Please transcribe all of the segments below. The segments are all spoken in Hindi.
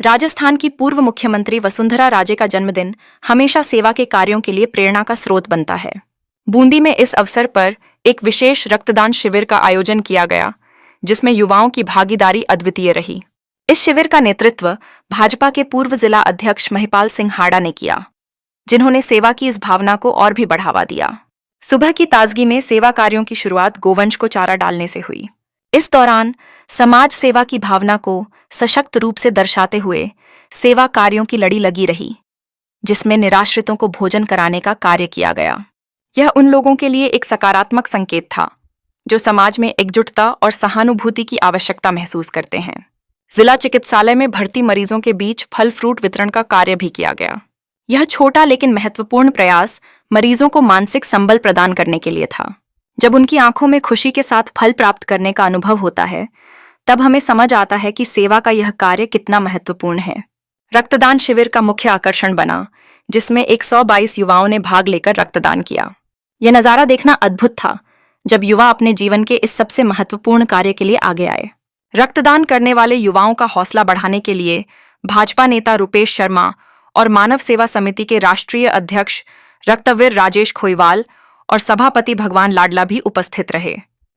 राजस्थान की पूर्व मुख्यमंत्री वसुंधरा राजे का जन्मदिन हमेशा सेवा के कार्यों के लिए प्रेरणा का स्रोत बनता है। बूंदी में इस अवसर पर एक विशेष रक्तदान शिविर का आयोजन किया गया, जिसमें युवाओं की भागीदारी अद्वितीय रही। इस शिविर का नेतृत्व भाजपा के पूर्व जिला अध्यक्ष महिपाल सिंह हाड़ा ने किया, जिन्होंने सेवा की इस भावना को और भी बढ़ावा दिया। सुबह की ताजगी में सेवा कार्यों की शुरुआत गोवंश को चारा डालने से हुई। इस दौरान समाज सेवा की भावना को सशक्त रूप से दर्शाते हुए सेवा कार्यों की लड़ी लगी रही, जिसमें निराश्रितों को भोजन कराने का कार्य किया गया। यह उन लोगों के लिए एक सकारात्मक संकेत था जो समाज में एकजुटता और सहानुभूति की आवश्यकता महसूस करते हैं। जिला चिकित्सालय में भर्ती मरीजों के बीच फल फ्रूट वितरण का कार्य भी किया गया। यह छोटा लेकिन महत्वपूर्ण प्रयास मरीजों को मानसिक संबल प्रदान करने के लिए था। जब उनकी आंखों में खुशी के साथ फल प्राप्त करने का अनुभव होता है, तब हमें समझ आता है कि सेवा का यह कार्य कितना महत्वपूर्ण है। रक्तदान शिविर का मुख्य आकर्षण बना, जिसमें 122 युवाओं ने भाग लेकर रक्तदान किया। यह नज़ारा देखना अद्भुत था, जब युवा अपने जीवन के इस सबसे महत्वपूर्ण कार्य के लिए आगे आए। रक्तदान करने वाले युवाओं का हौसला बढ़ाने के लिए भाजपा नेता रुपेश शर्मा और मानव सेवा समिति के राष्ट्रीय अध्यक्ष रक्तवीर राजेश खोईवाल और सभापति भगवान लाडला भी उपस्थित रहे।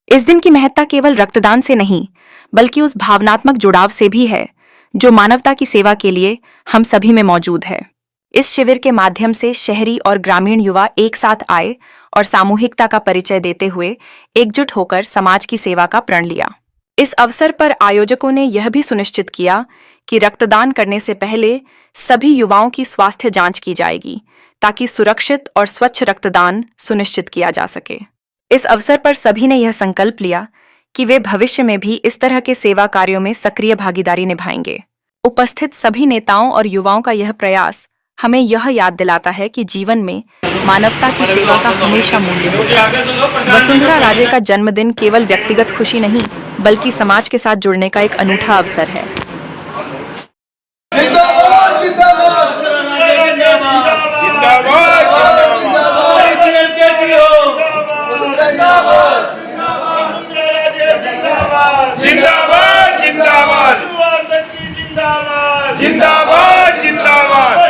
इस दिन की महत्ता केवल रक्तदान से नहीं, बल्कि उस भावनात्मक जुड़ाव से भी है जो मानवता की सेवा के लिए हम सभी में मौजूद है। इस शिविर के माध्यम से शहरी और ग्रामीण युवा एक साथ आए और सामूहिकता का परिचय देते हुए एकजुट होकर समाज की सेवा का प्रण लिया। इस अवसर पर आयोजकों ने यह भी सुनिश्चित किया कि रक्तदान करने से पहले सभी युवाओं की स्वास्थ्य जांच की जाएगी, ताकि सुरक्षित और स्वच्छ रक्तदान सुनिश्चित किया जा सके। इस अवसर पर सभी ने यह संकल्प लिया कि वे भविष्य में भी इस तरह के सेवा कार्यों में सक्रिय भागीदारी निभाएंगे। उपस्थित सभी नेताओं और युवाओं का यह प्रयास हमें यह याद दिलाता है कि जीवन में मानवता की सेवा का हमेशा मूल्य होता है। वसुंधरा राजे का जन्मदिन केवल व्यक्तिगत खुशी नहीं, बल्कि समाज के साथ जुड़ने का एक अनूठा अवसर है। जिंदाबाद जिंदाबाद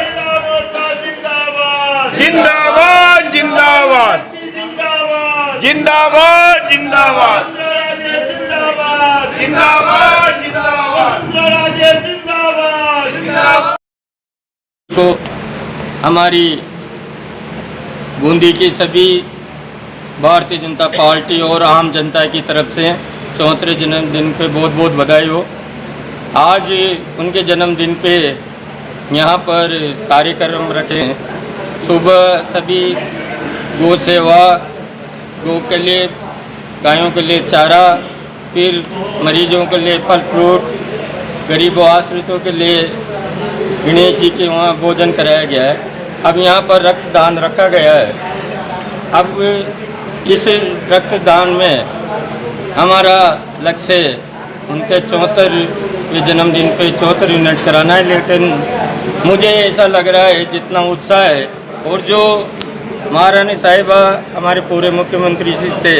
जिंदाबाद जिंदाबाद को हमारी बूंदी की सभी भारतीय जनता पार्टी और आम जनता की तरफ से 74वें जन्मदिन पे बहुत बहुत बधाई हो। आज उनके जन्मदिन पे यहाँ पर कार्यक्रम रखे हैं। सुबह सभी गौ सेवा, गौ के लिए, गायों के लिए चारा, फिर मरीजों के लिए फल फ्रूट, गरीबों आश्रितों के लिए गणेश जी के वहाँ भोजन कराया गया है। अब यहाँ पर रक्तदान रखा गया है। अब इस रक्तदान में हमारा लक्ष्य उनके 74वें जन्मदिन पे 74 यूनिट कराना है, लेकिन मुझे ऐसा लग रहा है जितना उत्साह है और जो महारानी साहिबा हमारे पूरे मुख्यमंत्री से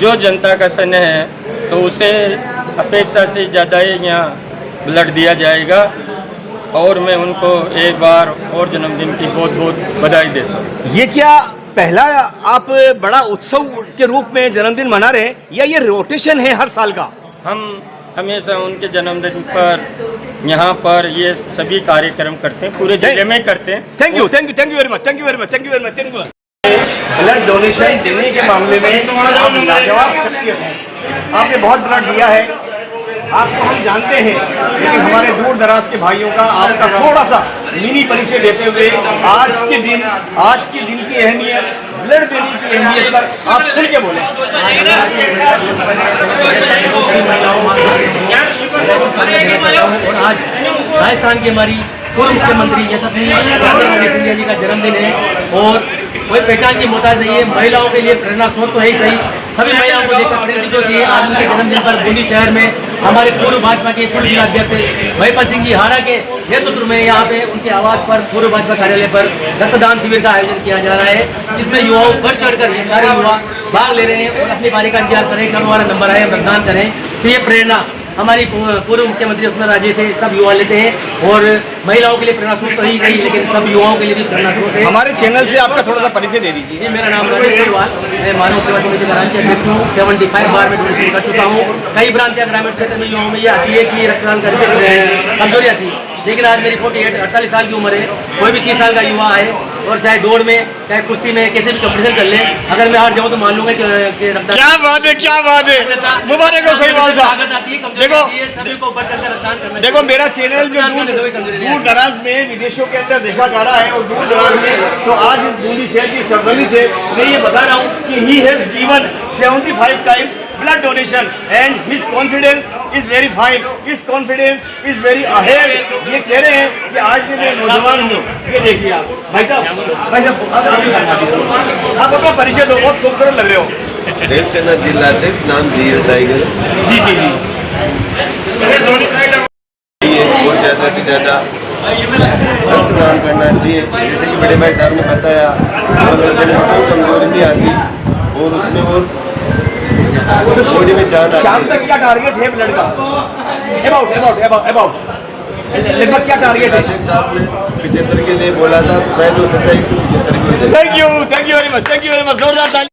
जो जनता का स्नेह है, तो उसे अपेक्षा से ज़्यादा ही यहाँ ब्लड दिया जाएगा। और मैं उनको एक बार और जन्मदिन की बहुत बहुत बधाई देता हूँ। ये क्या पहला आप बड़ा उत्सव के रूप में जन्मदिन मना रहे हैं या ये रोटेशन है हर साल का? हम हमेशा उनके जन्मदिन पर यहाँ पर ये सभी कार्यक्रम करते हैं, पूरे जिले में करते हैं। Thank you very much, thank you very much. Blood donation देने के मामले में आप लाजवाब शख्सियत हैं। आपने बहुत ब्लड दिया है, आपको हम जानते हैं, लेकिन हमारे दूर दराज के भाइयों का आपका थोड़ा सा मिनी परिचय देते हुए आज के दिन की अहमियत, ब्लड देने की अहमियत पर आप खुल के बोलें। और आज राजस्थान की हमारी पूर्व मुख्यमंत्री यशस्वी सिंधिया जी का जन्मदिन है और कोई पहचान की मोहताज नहीं है। महिलाओं के लिए प्रेरणा स्रोत तो है ही सही, सभी महिलाओं को देखकर प्रेरित होती है। आज उनके जन्मदिन पर बूंदी शहर में हमारे पूर्व भाजपा के पूर्व जिलाध्यक्ष महिपाल सिंह जी हाड़ा के नेतृत्व में यहाँ पे उनके आवास पर पूर्व भाजपा कार्यालय पर रक्तदान शिविर का आयोजन किया जा रहा है, जिसमें युवाओं बढ़ चढ़कर ये सारे युवा भाग ले रहे हैं और अपनी बारी का इंतजार करें। कल हमारा नंबर आए, रक्तदान करें। तो ये प्रेरणा हमारी पूर्व मुख्यमंत्री वसुंधरा राजे से सब युवा लेते हैं और महिलाओं के लिए प्रेरणा स्रोत तो ही सही, लेकिन सब युवाओं के लिए भी प्रेरणा स्रोत है। हमारे चैनल से आपका थोड़ा सा परिचय दे दीजिए। जी, मेरा नाम राजेश अग्रवाल, मैं मानव सेवा समिति का राज्य अध्यक्ष हूँ। 75 बार में डोनेशन कर चुका हूँ। कई भ्रांतियाँ ग्रामीण क्षेत्र में युवाओं में ये आती है कि रक्तदान करके कमजोरी आती है, लेकिन आज मेरी 48 साल की उम्र है। कोई भी 30 साल का युवा है और चाहे दौड़ में चाहे कुश्ती में कैसे भी कंपटीशन कर ले, अगर मैं हार जाऊँ तो मान लूंगा कि रक्तदान क्या बात है, क्या बात है, मुबारक हो खलीवाल साहब। ताकत आती है, कमजोरी देखो, आती है, सभी को बढ़ चढ़कर रक्तदान करना चाहिए। देखो मेरा चैनल जो रक्तदान करने से कोई कमजोरी नहीं दूर आती। दराज में विदेशों के अंदर देखा जा रहा है और दूर दराज में, तो आज इस बूंदी शहर की सरजमी से मैं ये बता रहा हूँ कि he has given 75 times blood donation and his confidence is very fine, his confidence is very ahead. ये कह रहे हैं कि आज भी मैं नौजवान हूँ। ये देखिए आप भाई साहब आप अपना परिचय दो, बहुत खूबसूरत लग रहे हो। देवसेना जिलाध्यक्ष, नाम जीर टाइगर। जी जी जी, और ज़्यादा से ज़्यादा रक्तदान करना चाहिए। जैसे कि बड़े भाई साहब ने बताया, देने से कोई कमजोरी नहीं आती और उसमें वो बॉडी में जान आती शाम तक क्या टारगेट है ब्लड का? अबाउट लगभग क्या टारगेट है? अध्यक्ष साहब ने 75 के लिए बोला था, तो शायद हो सकता है 175 की हो जाए। थैंक यू वेरी मच, जोरदार ताली।